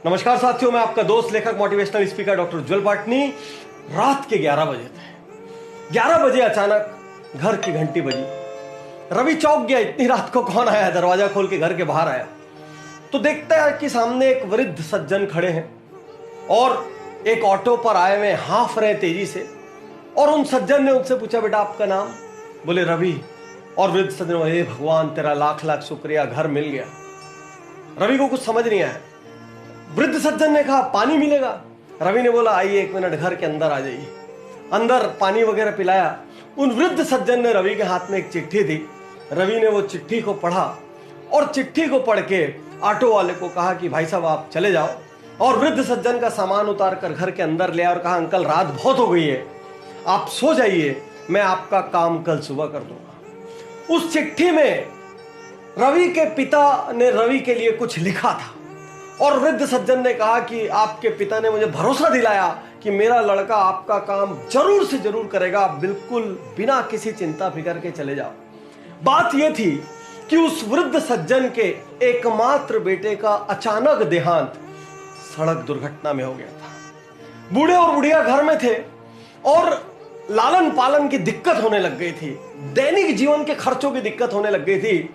नमस्कार साथियों, मैं आपका दोस्त लेखक मोटिवेशनल स्पीकर डॉक्टर उज्जवल पाटनी। रात के 11 बजे थे। 11 बजे अचानक घर की घंटी बजी। रवि चौंक गया, इतनी रात को कौन आया। दरवाजा खोल के घर के बाहर आया तो देखता है कि सामने एक वृद्ध सज्जन खड़े हैं और एक ऑटो पर आए हुए हाँफ रहे तेजी से। और उन सज्जन ने उनसे पूछा, बेटा आपका नाम? बोले रवि। और वृद्ध सज्जन बोले, भगवान तेरा लाख लाख शुक्रिया, घर मिल गया। रवि को कुछ समझ नहीं आया। वृद्ध सज्जन ने कहा, पानी मिलेगा? रवि ने बोला, आइए 1 मिनट घर के अंदर आ जाइए। अंदर पानी वगैरह पिलाया। उन वृद्ध सज्जन ने रवि के हाथ में एक चिट्ठी दी। रवि ने वो चिट्ठी को पढ़ा और चिट्ठी को पढ़ के ऑटो वाले को कहा कि भाई साहब आप चले जाओ। और वृद्ध सज्जन का सामान उतार कर घर के अंदर ले आया और कहा, अंकल रात बहुत हो गई है, आप सो जाइए, मैं आपका काम कल सुबह कर दूंगा। उस चिट्ठी में रवि के पिता ने रवि के लिए कुछ लिखा था और वृद्ध सज्जन ने कहा कि आपके पिता ने मुझे भरोसा दिलाया कि मेरा लड़का आपका काम जरूर से जरूर करेगा, आप बिल्कुल बिना किसी चिंता फिकर के चले जाओ। बात यह थी कि उस वृद्ध सज्जन के एकमात्र बेटे का अचानक देहांत सड़क दुर्घटना में हो गया था। बूढ़े और बुढ़िया घर में थे और लालन पालन की दिक्कत होने लग गई थी, दैनिक जीवन के खर्चों की दिक्कत होने लग गई थी।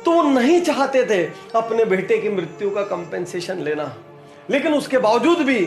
तो वो नहीं चाहते थे अपने बेटे की मृत्यु का कंपेंसेशन लेना, लेकिन उसके बावजूद भी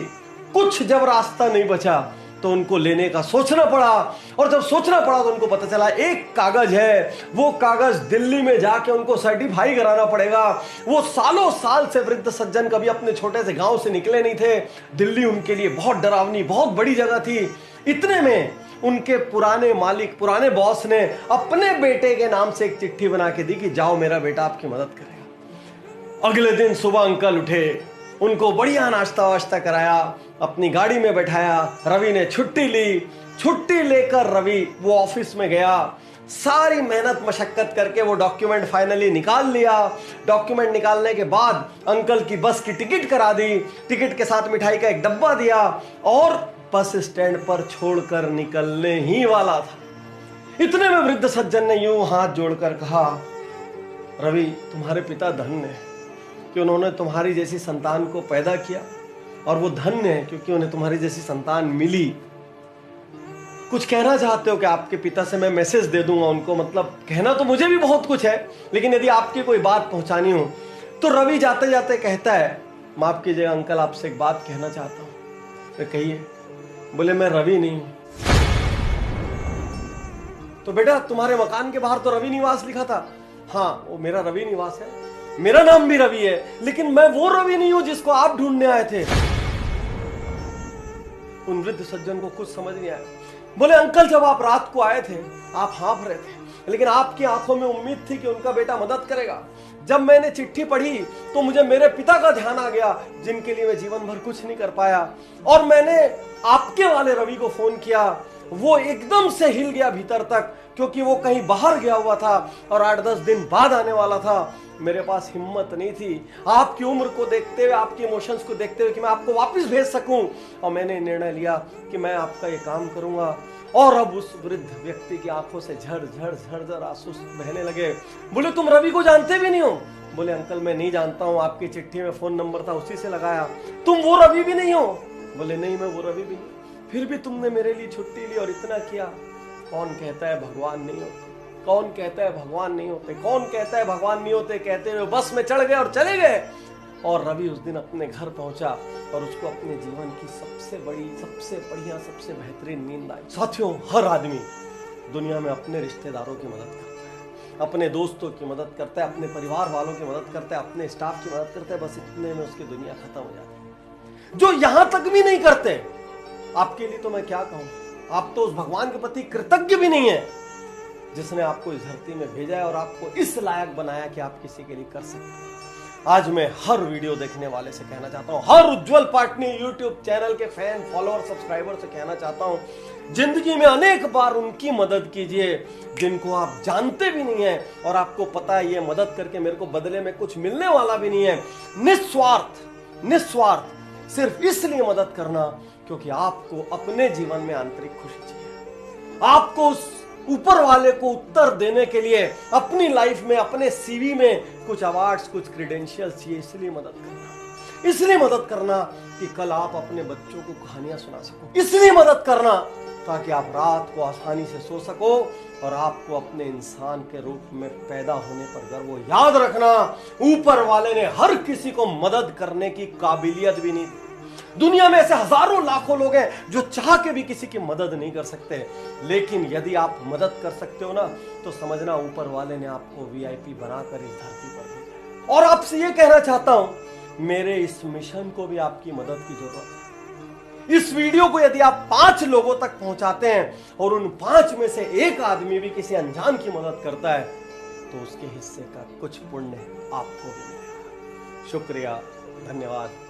कुछ जब रास्ता नहीं बचा तो उनको लेने का सोचना पड़ा। और जब सोचना पड़ा तो उनको पता चला एक कागज है, वो कागज दिल्ली में जाके उनको सर्टिफाई कराना पड़ेगा। वो सालों साल से वृद्ध सज्जन कभी अपने छोटे से गांव से निकले नहीं थे। दिल्ली उनके लिए बहुत डरावनी, बहुत बड़ी जगह थी। इतने में उनके पुराने मालिक, पुराने बॉस ने अपने बेटे के नाम से एक चिट्ठी बना के दी कि जाओ मेरा बेटा आपकी मदद करेगा। अगले दिन सुबह अंकल उठे, उनको बढ़िया नाश्ता वाश्ता कराया, अपनी गाड़ी में बैठाया। रवि ने छुट्टी ली। छुट्टी लेकर रवि वो ऑफिस में गया। सारी मेहनत मशक्कत करके वो डॉक्यूमेंट फाइनली निकाल लिया। डॉक्यूमेंट निकालने के बाद अंकल की बस की टिकट करा दी। टिकट के साथ मिठाई का एक डब्बा दिया और बस स्टैंड पर छोड़कर निकलने ही वाला था। इतने में वृद्ध सज्जन ने यूं हाथ जोड़कर कहा, रवि तुम्हारे पिता धन्य है कि उन्होंने तुम्हारी जैसी संतान को पैदा किया, और वो धन्य है क्योंकि उन्हें तुम्हारी जैसी संतान मिली। कुछ कहना चाहते हो कि आपके पिता से मैं मैसेज दे दूंगा उनको? मतलब कहना तो मुझे भी बहुत कुछ है, लेकिन यदि आपकी कोई बात पहुंचानी हो तो रवि जाते जाते कहता है, माफ कीजिएगा अंकल, आपसे एक बात कहना चाहता हूं। तो कहिए। बोले मैं रवि नहीं हूं। तो बेटा तुम्हारे मकान के बाहर तो रवि निवास लिखा था। हाँ वो मेरा रवि निवास है, मेरा नाम भी रवि है, लेकिन मैं वो रवि नहीं हूं जिसको आप ढूंढने आए थे। उन वृद्ध सज्जन को कुछ समझ नहीं आया। बोले अंकल जब आप रात को आए थे आप हाँफ रहे थे, लेकिन आपकी आंखों में उम्मीद थी कि उनका बेटा मदद करेगा। जब मैंने चिट्ठी पढ़ी तो मुझे मेरे पिता का ध्यान आ गया, जिनके लिए मैं जीवन भर कुछ नहीं कर पाया, और मैंने आपके वाले रवि को फोन किया। वो एकदम से हिल गया भीतर तक, क्योंकि वो कहीं बाहर गया हुआ था और 8-10 दिन बाद आने वाला था। मेरे पास हिम्मत नहीं थी आपकी उम्र को देखते हुए, आपके इमोशंस को देखते हुए कि मैं आपको वापस भेज सकूं, और मैंने निर्णय लिया कि मैं आपका ये काम करूंगा। और अब उस वृद्ध व्यक्ति की आंखों से झर आंसू बहने लगे। बोले तुम रवि को जानते भी नहीं हो? बोले अंकल मैं नहीं जानता हूं, आपकी चिट्ठी में फोन नंबर था उसी से लगाया। तुम वो रवि भी नहीं हो? बोले नहीं मैं वो रवि भी नहीं। फिर भी तुमने मेरे लिए छुट्टी ली और इतना किया। कौन कहता है भगवान नहीं होते? कौन कहता है भगवान नहीं होते? कौन कहता है भगवान नहीं होते? कहते हुए बस में चढ़ गए और चले गए। और रवि उस दिन अपने घर पहुंचा और उसको अपने जीवन की सबसे बड़ी, सबसे बढ़िया, सबसे बेहतरीन नींद आई। साथियों, हर आदमी दुनिया में अपने रिश्तेदारों की मदद करता है, अपने दोस्तों की मदद करता है, अपने परिवार वालों की मदद करता है, अपने स्टाफ की मदद करता है। बस इतने में उसकी दुनिया खत्म हो जाती है। जो यहां तक भी नहीं करते, आपके लिए तो मैं क्या कहूं, आप तो उस भगवान के प्रति कृतज्ञ भी नहीं है जिसने आपको इस धरती में भेजा है और आपको इस लायक बनाया कि आप किसी के लिए कर सकते। आज मैं हर वीडियो देखने वाले से कहना चाहता हूं, हर उज्जवल पाटनी यूट्यूब चैनल के फैन, फॉलोअर, सब्सक्राइबर से कहना चाहता हूं, जिंदगी में अनेक बार उनकी मदद कीजिए जिनको आप जानते भी नहीं है और आपको पता है ये मदद करके मेरे को बदले में कुछ मिलने वाला भी नहीं है। निस्वार्थ सिर्फ इसलिए मदद करना क्योंकि आपको अपने जीवन में आंतरिक खुशी चाहिए। आपको उस ऊपर वाले को उत्तर देने के लिए अपनी लाइफ में, अपने सीवी में कुछ अवार्ड्स, कुछ क्रेडेंशियल्स चाहिए, इसलिए मदद करना। इसलिए मदद करना कि कल आप अपने बच्चों को कहानियां सुना सको, इसलिए मदद करना ताकि आप रात को आसानी से सो सको और आपको अपने इंसान के रूप में पैदा होने पर गर्व हो। याद रखना, ऊपर वाले ने हर किसी को मदद करने की काबिलियत भी नहीं दी। दुनिया में ऐसे हजारों लाखों लोग हैं जो चाह के भी किसी की मदद नहीं कर सकते, लेकिन यदि आप मदद कर सकते हो ना, तो समझना ऊपर वाले ने आपको वीआईपी बनाकर इस धरती पर भेजा। और आपसे यह कहना चाहता हूं, मेरे इस मिशन को भी आपकी मदद की जरूरत है। इस वीडियो को यदि आप 5 लोगों तक पहुंचाते हैं और उन 5 में से एक आदमी भी किसी अनजान की मदद करता है, तो उसके हिस्से का कुछ पुण्य आपको भी मिलेगा। शुक्रिया, धन्यवाद।